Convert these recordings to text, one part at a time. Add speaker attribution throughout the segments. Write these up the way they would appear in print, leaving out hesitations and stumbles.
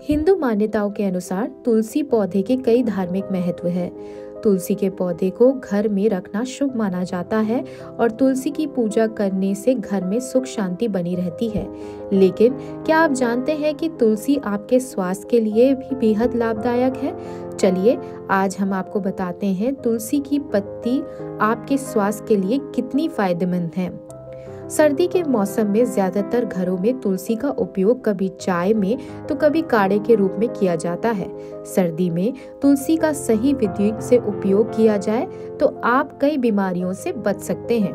Speaker 1: हिंदू मान्यताओं के अनुसार तुलसी पौधे के कई धार्मिक महत्व है। तुलसी के पौधे को घर में रखना शुभ माना जाता है और तुलसी की पूजा करने से घर में सुख शांति बनी रहती है। लेकिन क्या आप जानते हैं कि तुलसी आपके स्वास्थ्य के लिए भी बेहद लाभदायक है? चलिए आज हम आपको बताते हैं तुलसी की पत्ती आपके स्वास्थ्य के लिए कितनी फायदेमंद है। सर्दी के मौसम में ज्यादातर घरों में तुलसी का उपयोग कभी चाय में तो कभी काढ़े के रूप में किया जाता है। सर्दी में तुलसी का सही विधि से उपयोग किया जाए तो आप कई बीमारियों से बच सकते हैं।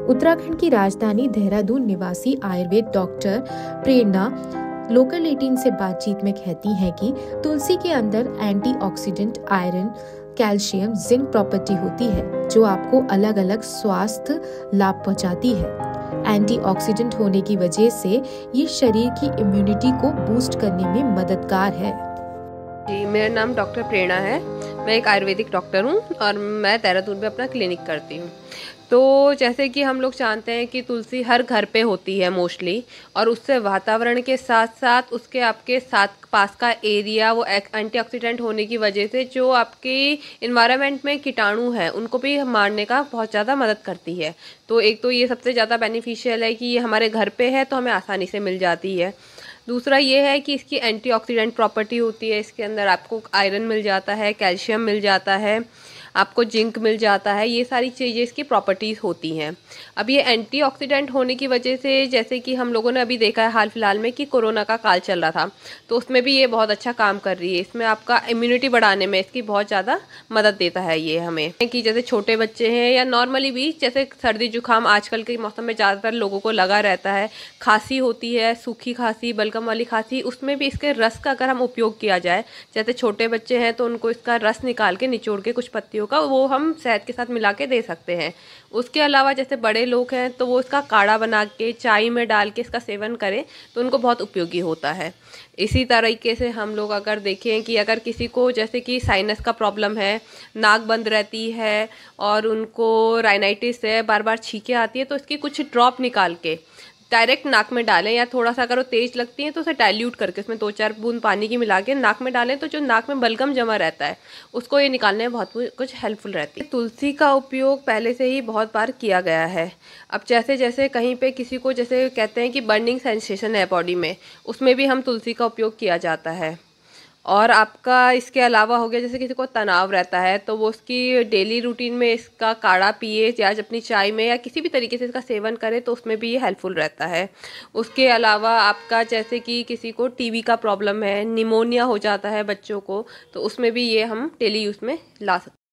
Speaker 1: उत्तराखंड की राजधानी देहरादून निवासी आयुर्वेद डॉक्टर प्रेरणा लोकल 18 से बातचीत में कहती हैं कि तुलसी के अंदर antioxidant, iron, calcium, zinc property होती है जो आपको अलग अलग स्वास्थ्य लाभ पहुंचाती है। एंटीऑक्सीडेंट होने की वजह से ये शरीर की इम्यूनिटी को बूस्ट करने में मददगार है।
Speaker 2: जी, मेरा नाम डॉक्टर प्रेरणा है। मैं एक आयुर्वेदिक डॉक्टर हूँ और मैं देहरादून में अपना क्लिनिक करती हूँ। तो जैसे कि हम लोग जानते हैं कि तुलसी हर घर पे होती है मोस्टली, और उससे वातावरण के साथ साथ उसके आपके साथ पास का एरिया वो एंटीऑक्सीडेंट होने की वजह से जो आपके इन्वायरमेंट में कीटाणु है उनको भी मारने का बहुत ज़्यादा मदद करती है। तो एक तो ये सबसे ज़्यादा बेनिफिशियल है कि ये हमारे घर पे है तो हमें आसानी से मिल जाती है। दूसरा ये है कि इसकी एंटीऑक्सीडेंट प्रॉपर्टी होती है। इसके अंदर आपको आयरन मिल जाता है, कैल्शियम मिल जाता है, आपको जिंक मिल जाता है। ये सारी चीज़ें इसकी प्रॉपर्टीज़ होती हैं। अब ये एंटीऑक्सीडेंट होने की वजह से जैसे कि हम लोगों ने अभी देखा है हाल फिलहाल में कि कोरोना का काल चल रहा था, तो उसमें भी ये बहुत अच्छा काम कर रही है। इसमें आपका इम्यूनिटी बढ़ाने में इसकी बहुत ज़्यादा मदद देता है ये हमें। कि जैसे छोटे बच्चे हैं या नॉर्मली भी जैसे सर्दी जुकाम आजकल के मौसम में ज़्यादातर लोगों को लगा रहता है, खांसी होती है, सूखी खांसी, बलगम वाली खांसी, उसमें भी इसके रस का अगर हम उपयोग किया जाए, जैसे छोटे बच्चे हैं तो उनको इसका रस निकाल के निचोड़ के कुछ पत्तियों का वो हम शहद के साथ मिला के दे सकते हैं। उसके अलावा जैसे बड़े लोग हैं तो वो इसका काढ़ा बना के चाय में डाल के इसका सेवन करें तो उनको बहुत उपयोगी होता है। इसी तरीके से हम लोग अगर देखें कि अगर किसी को जैसे कि साइनस का प्रॉब्लम है, नाक बंद रहती है और उनको राइनाइटिस है, बार बार छींकें आती है, तो इसकी कुछ ड्रॉप निकाल के डायरेक्ट नाक में डालें, या थोड़ा सा अगर वो तेज लगती है तो उसे डाइल्यूट करके उसमें 2-4 बूंद पानी की मिला के नाक में डालें तो जो नाक में बलगम जमा रहता है उसको ये निकालने में बहुत कुछ हेल्पफुल रहती है। तुलसी का उपयोग पहले से ही बहुत बार किया गया है। अब जैसे जैसे कहीं पे किसी को जैसे कहते हैं कि बर्निंग सेंसेशन है बॉडी में, उसमें भी हम तुलसी का उपयोग किया जाता है। और आपका इसके अलावा हो गया जैसे किसी को तनाव रहता है तो वो उसकी डेली रूटीन में इसका काढ़ा पिए या अपनी चाय में या किसी भी तरीके से इसका सेवन करे तो उसमें भी ये हेल्पफुल रहता है। उसके अलावा आपका जैसे कि किसी को टीबी का प्रॉब्लम है, निमोनिया हो जाता है बच्चों को, तो उसमें भी ये हम डेली यूज़ में ला सकते हैं।